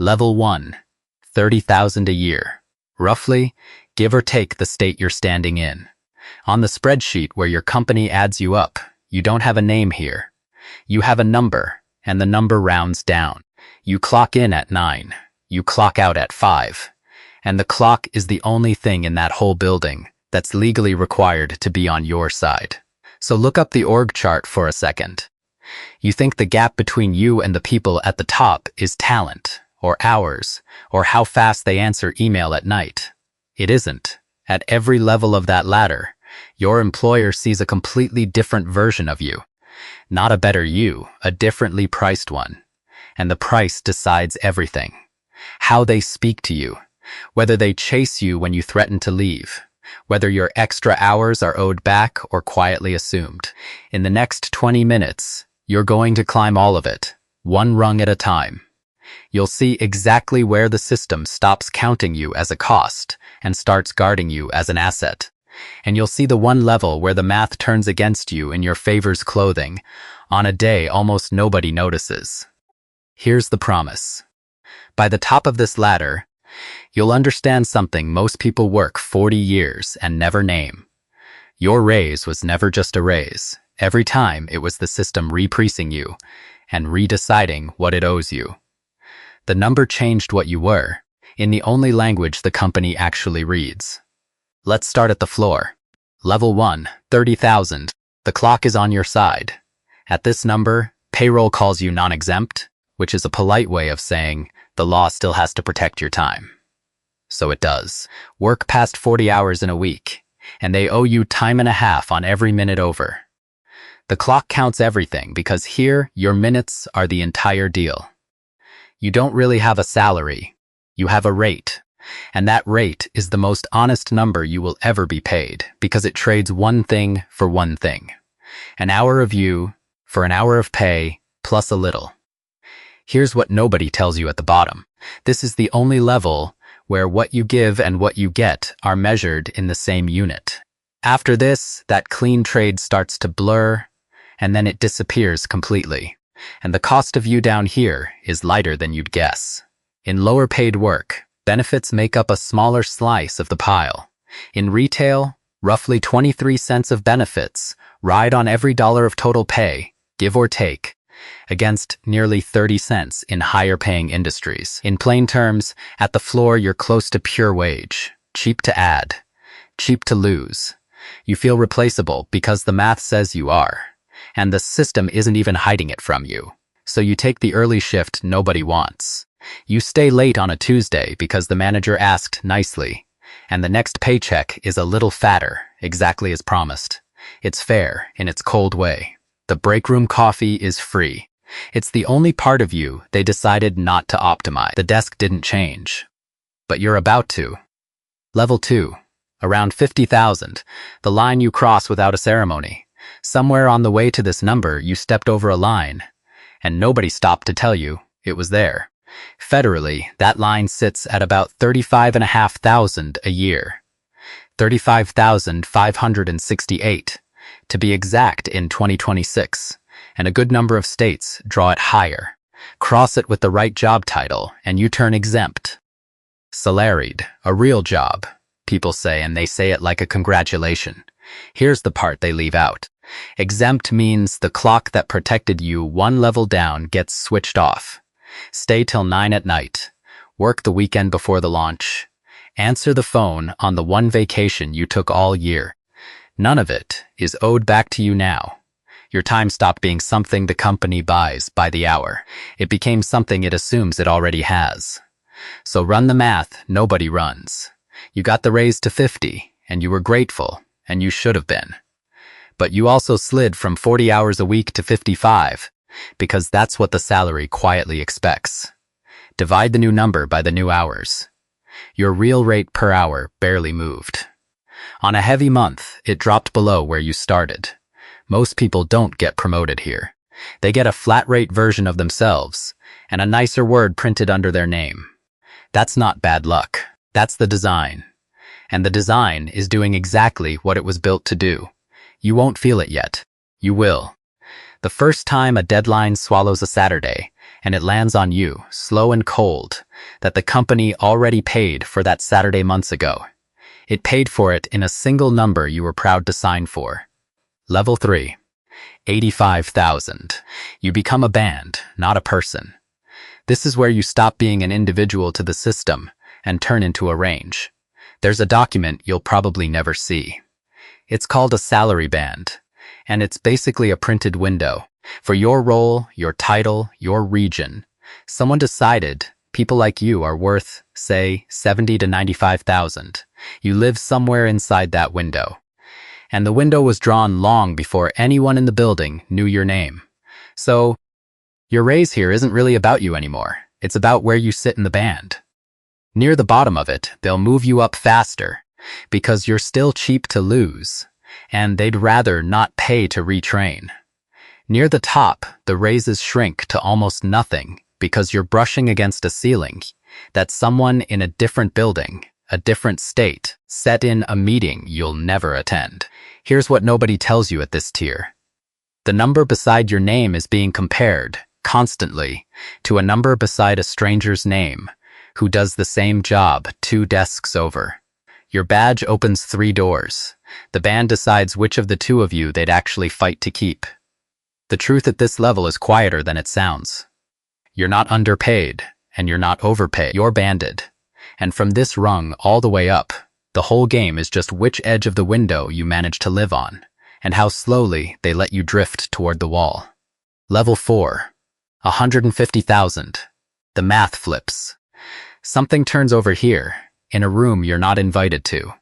Level 1, 30,000 a year. Roughly, give or take the state you're standing in. On the spreadsheet where your company adds you up, you don't have a name here. You have a number, and the number rounds down. You clock in at 9. You clock out at 5. And the clock is the only thing in that whole building that's legally required to be on your side. So look up the org chart for a second. You think the gap between you and the people at the top is talent, or hours, or how fast they answer email at night. It isn't. At every level of that ladder, your employer sees a completely different version of you. Not a better you, a differently priced one. And the price decides everything. How they speak to you, whether they chase you when you threaten to leave, whether your extra hours are owed back or quietly assumed. In the next 20 minutes, you're going to climb all of it, one rung at a time. You'll see exactly where the system stops counting you as a cost and starts guarding you as an asset. And you'll see the one level where the math turns against you in your favor's clothing on a day almost nobody notices. Here's the promise. By the top of this ladder, you'll understand something most people work 40 years and never name. Your raise was never just a raise. Every time it was the system repricing you and redeciding what it owes you. The number changed what you were, in the only language the company actually reads. Let's start at the floor. Level 1, 30,000. The clock is on your side. At this number, payroll calls you non-exempt, which is a polite way of saying the law still has to protect your time. So it does. Work past 40 hours in a week, and they owe you time and a half on every minute over. The clock counts everything because here, your minutes are the entire deal. You don't really have a salary. You have a rate. And that rate is the most honest number you will ever be paid because it trades one thing for one thing. An hour of you for an hour of pay plus a little. Here's what nobody tells you at the bottom. This is the only level where what you give and what you get are measured in the same unit. After this, that clean trade starts to blur, and then it disappears completely. And the cost of you down here is lighter than you'd guess. In lower paid work, benefits make up a smaller slice of the pile. In retail, roughly 23 cents of benefits ride on every dollar of total pay, give or take, against nearly 30 cents in higher paying industries. In plain terms, at the floor you're close to pure wage, cheap to add, cheap to lose. You feel replaceable because the math says you are. And the system isn't even hiding it from you. So you take the early shift nobody wants. You stay late on a Tuesday because the manager asked nicely, and the next paycheck is a little fatter, exactly as promised. It's fair in its cold way. The break room coffee is free. It's the only part of you they decided not to optimize. The desk didn't change. But you're about to. Level 2, around 50,000, the line you cross without a ceremony. Somewhere on the way to this number, you stepped over a line, and nobody stopped to tell you it was there. Federally, that line sits at about 35,500 a year. 35,568, to be exact in 2026, and a good number of states draw it higher. Cross it with the right job title, and you turn exempt. Salaried, a real job, people say, and they say it like a congratulation. Here's the part they leave out. Exempt means the clock that protected you one level down gets switched off. Stay till 9 at night. Work the weekend before the launch. Answer the phone on the one vacation you took all year. None of it is owed back to you now. Your time stopped being something the company buys by the hour. It became something it assumes it already has. So run the math nobody runs. You got the raise to 50, and you were grateful, and you should have been. But you also slid from 40 hours a week to 55, because that's what the salary quietly expects. Divide the new number by the new hours. Your real rate per hour barely moved. On a heavy month, it dropped below where you started. Most people don't get promoted here. They get a flat rate version of themselves, and a nicer word printed under their name. That's not bad luck. That's the design. And the design is doing exactly what it was built to do. You won't feel it yet. You will. The first time a deadline swallows a Saturday, and it lands on you, slow and cold, that the company already paid for that Saturday months ago. It paid for it in a single number you were proud to sign for. Level 3. 85,000. You become a band, not a person. This is where you stop being an individual to the system and turn into a range. There's a document you'll probably never see. It's called a salary band, and it's basically a printed window. For your role, your title, your region, someone decided people like you are worth, say, 70 to 95,000. You live somewhere inside that window. And the window was drawn long before anyone in the building knew your name. So, your raise here isn't really about you anymore. It's about where you sit in the band. Near the bottom of it, they'll move you up faster because you're still cheap to lose, and they'd rather not pay to retrain. Near the top, the raises shrink to almost nothing because you're brushing against a ceiling that someone in a different building, a different state, set in a meeting you'll never attend. Here's what nobody tells you at this tier. The number beside your name is being compared, constantly, to a number beside a stranger's name, who does the same job 2 desks over. Your badge opens 3 doors. The band decides which of the 2 of you they'd actually fight to keep. The truth at this level is quieter than it sounds. You're not underpaid, and you're not overpaid. You're banded. And from this rung all the way up, the whole game is just which edge of the window you manage to live on, and how slowly they let you drift toward the wall. Level 4. 150,000. The math flips. Something turns over here, in a room you're not invited to.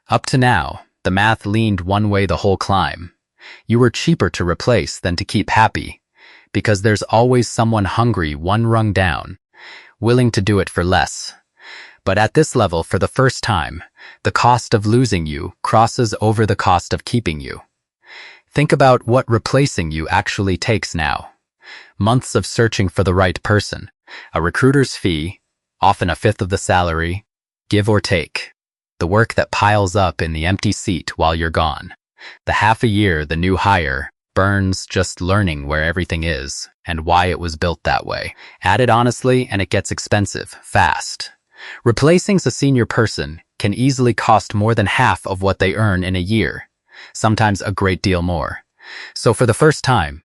Up to now, the math leaned one way the whole climb. You were cheaper to replace than to keep happy, because there's always someone hungry one rung down, willing to do it for less. But at this level, for the first time, the cost of losing you crosses over the cost of keeping you. Think about what replacing you actually takes now. Months of searching for the right person, a recruiter's fee, often 1/5 of the salary, give or take. The work that piles up in the empty seat while you're gone. The half a year the new hire burns just learning where everything is and why it was built that way. Add it honestly and it gets expensive, fast. Replacing a senior person can easily cost more than half of what they earn in a year, sometimes a great deal more. So for the first time,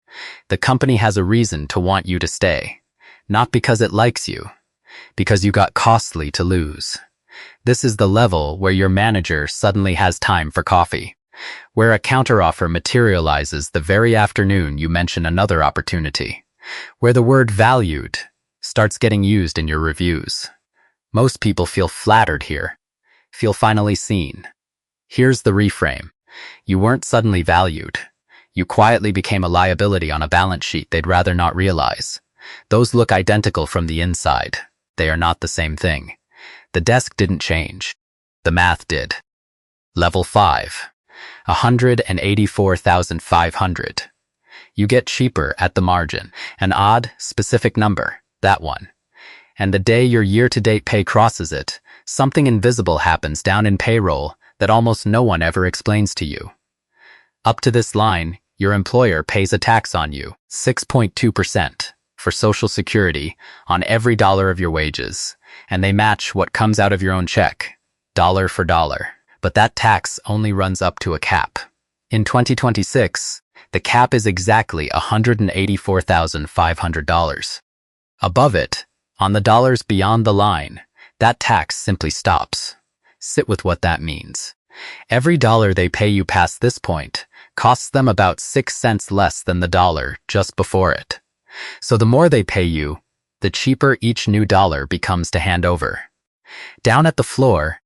the company has a reason to want you to stay, not because it likes you, because you got costly to lose. This is the level where your manager suddenly has time for coffee, where a counteroffer materializes the very afternoon you mention another opportunity, where the word valued starts getting used in your reviews. Most people feel flattered here, feel finally seen. Here's the reframe. You weren't suddenly valued. You quietly became a liability on a balance sheet they'd rather not realize. Those look identical from the inside. They are not the same thing. The desk didn't change. The math did. Level 5. 184,500. You get cheaper at the margin. An odd, specific number. That one. And the day your year-to-date pay crosses it, something invisible happens down in payroll that almost no one ever explains to you. Up to this line, your employer pays a tax on you, 6.2%, for Social Security on every dollar of your wages, and they match what comes out of your own check, dollar for dollar. But that tax only runs up to a cap. In 2026, the cap is exactly $184,500. Above it, on the dollars beyond the line, that tax simply stops. Sit with what that means. Every dollar they pay you past this point costs them about 6 cents less than the dollar just before it. So the more they pay you, the cheaper each new dollar becomes to hand over. Down at the floor,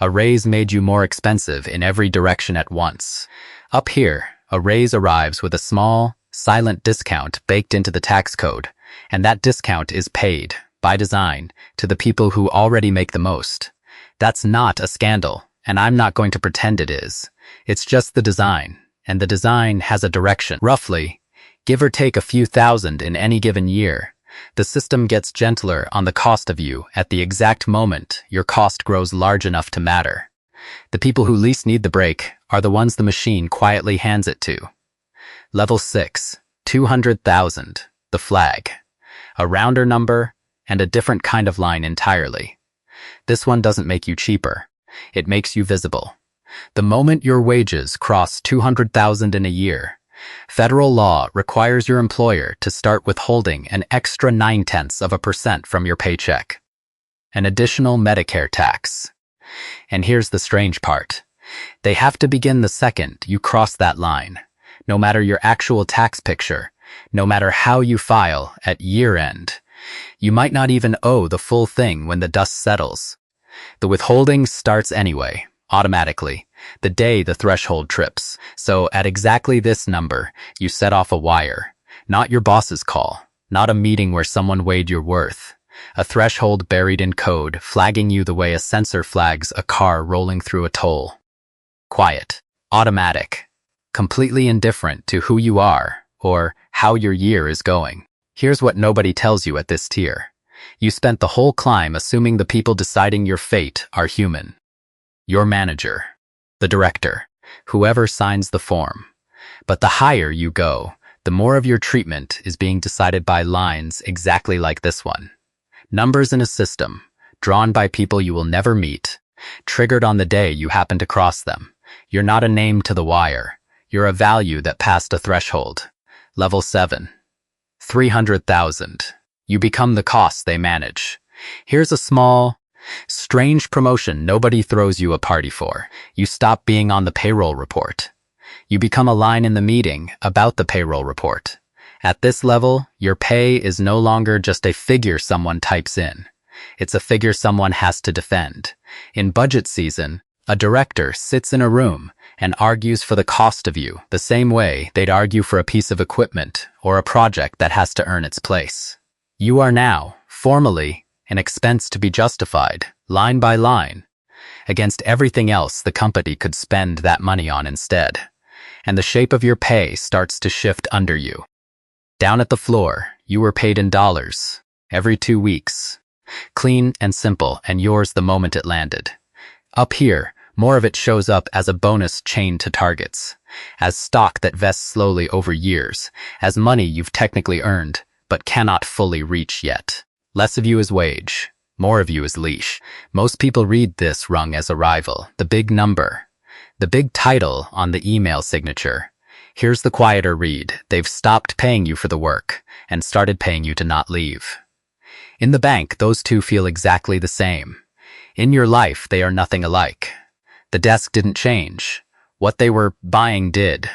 a raise made you more expensive in every direction at once. Up here, a raise arrives with a small, silent discount baked into the tax code, and that discount is paid, by design, to the people who already make the most. That's not a scandal, and I'm not going to pretend it is. It's just the design, and the design has a direction. Roughly, give or take a few thousand in any given year, the system gets gentler on the cost of you at the exact moment your cost grows large enough to matter. The people who least need the break are the ones the machine quietly hands it to. Level 6, 200,000, the flag. a rounder number, and a different kind of line entirely. This one doesn't make you cheaper. It makes you visible. The moment your wages cross $200,000 in a year, federal law requires your employer to start withholding an extra 0.9% from your paycheck. An additional Medicare tax. And here's the strange part. They have to begin the second you cross that line, no matter your actual tax picture, no matter how you file at year end. You might not even owe the full thing when the dust settles. The withholding starts anyway, automatically, the day the threshold trips. So at exactly this number, you set off a wire. Not your boss's call, not a meeting where someone weighed your worth. A threshold buried in code, flagging you the way a sensor flags a car rolling through a toll. Quiet, automatic, completely indifferent to who you are or how your year is going. Here's what nobody tells you at this tier. You spent the whole climb assuming the people deciding your fate are human. Your manager, the director, whoever signs the form. But the higher you go, the more of your treatment is being decided by lines exactly like this one. Numbers in a system, drawn by people you will never meet, triggered on the day you happen to cross them. You're not a name to the wire. You're a value that passed a threshold. Level 7. 300,000. You become the cost they manage. Here's a small, strange promotion nobody throws you a party for. You stop being on the payroll report. You become a line in the meeting about the payroll report. At this level, your pay is no longer just a figure someone types in. It's a figure someone has to defend. In budget season, a director sits in a room and argues for the cost of you the same way they'd argue for a piece of equipment or a project that has to earn its place. You are now, formally, an expense to be justified, line by line, against everything else the company could spend that money on instead. And the shape of your pay starts to shift under you. Down at the floor, you were paid in dollars, every 2 weeks. Clean and simple, and yours the moment it landed. Up here, more of it shows up as a bonus chained to targets, as stock that vests slowly over years, as money you've technically earned, but cannot fully reach yet. Less of you is wage, more of you is leash. Most people read this rung as arrival, the big number, the big title on the email signature. Here's the quieter read. They've stopped paying you for the work and started paying you to not leave. In the bank, those two feel exactly the same. In your life, they are nothing alike. The desk didn't change. What they were buying did.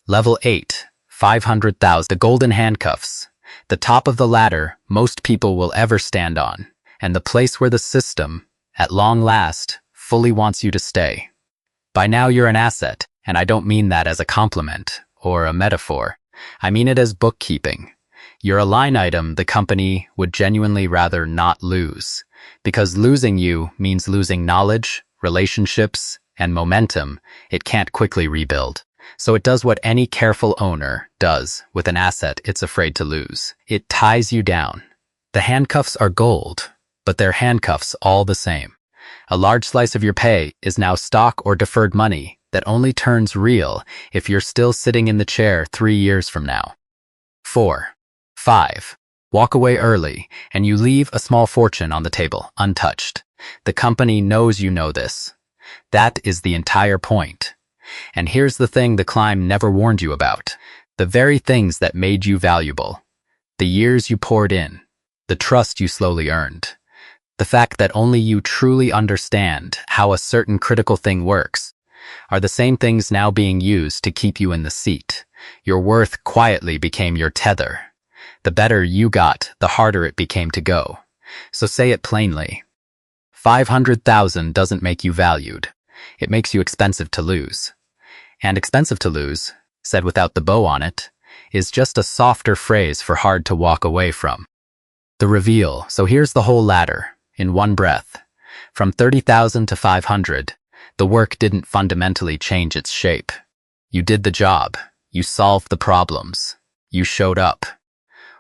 Level 8, 500,000, the golden handcuffs. The top of the ladder most people will ever stand on, and the place where the system, at long last, fully wants you to stay. By now you're an asset, and I don't mean that as a compliment or a metaphor. I mean it as bookkeeping. You're a line item the company would genuinely rather not lose, because losing you means losing knowledge, relationships, and momentum it can't quickly rebuild. So it does what any careful owner does with an asset it's afraid to lose. It ties you down. The handcuffs are gold, but they're handcuffs all the same. A large slice of your pay is now stock or deferred money that only turns real if you're still sitting in the chair 3 years from now. 4. 5. Walk away early, and you leave a small fortune on the table, untouched. The company knows you know this. That is the entire point. And here's the thing the climb never warned you about. The very things that made you valuable. The years you poured in. The trust you slowly earned. The fact that only you truly understand how a certain critical thing works are the same things now being used to keep you in the seat. Your worth quietly became your tether. The better you got, the harder it became to go. So say it plainly. 500,000 doesn't make you valued. It makes you expensive to lose. And expensive to lose, said without the bow on it, is just a softer phrase for hard to walk away from. The reveal. So here's the whole ladder, in one breath. From 30,000 to 500, the work didn't fundamentally change its shape. You did the job. You solved the problems. You showed up.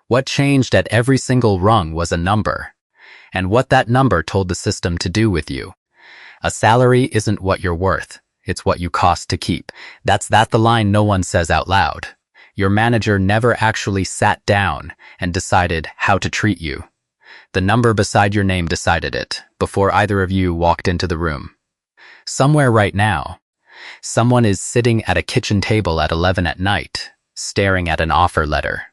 What changed at every single rung was a number, and what that number told the system to do with you. A salary isn't what you're worth. It's what you cost to keep. That's the line no one says out loud. Your manager never actually sat down and decided how to treat you. The number beside your name decided it before either of you walked into the room. Somewhere right now, someone is sitting at a kitchen table at 11 at night, staring at an offer letter.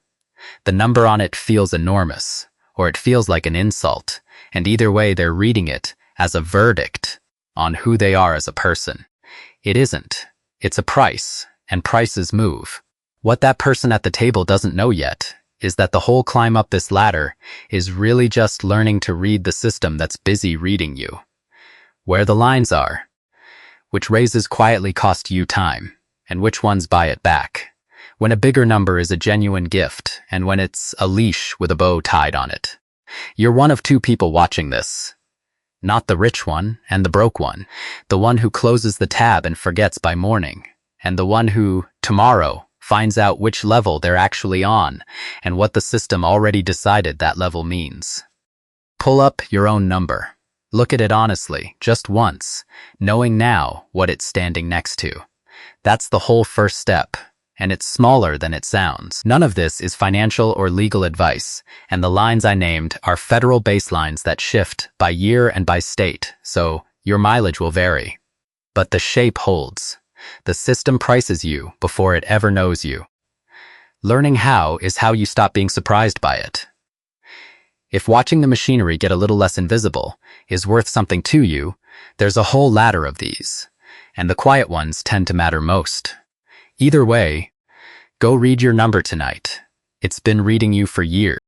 The number on it feels enormous, or it feels like an insult, and either way they're reading it as a verdict on who they are as a person. It isn't. It's a price, and prices move. What that person at the table doesn't know yet is that the whole climb up this ladder is really just learning to read the system that's busy reading you. Where the lines are, which raises quietly cost you time, and which ones buy it back. When a bigger number is a genuine gift, and when it's a leash with a bow tied on it. You're one of two people watching this. Not the rich one and the broke one, the one who closes the tab and forgets by morning, and the one who, tomorrow, finds out which level they're actually on and what the system already decided that level means. Pull up your own number. Look at it honestly, just once, knowing now what it's standing next to. That's the whole first step, and it's smaller than it sounds. None of this is financial or legal advice, and the lines I named are federal baselines that shift by year and by state, so your mileage will vary. But the shape holds. The system prices you before it ever knows you. Learning how is how you stop being surprised by it. If watching the machinery get a little less invisible is worth something to you, there's a whole ladder of these, and the quiet ones tend to matter most. Either way, go read your number tonight. It's been reading you for years.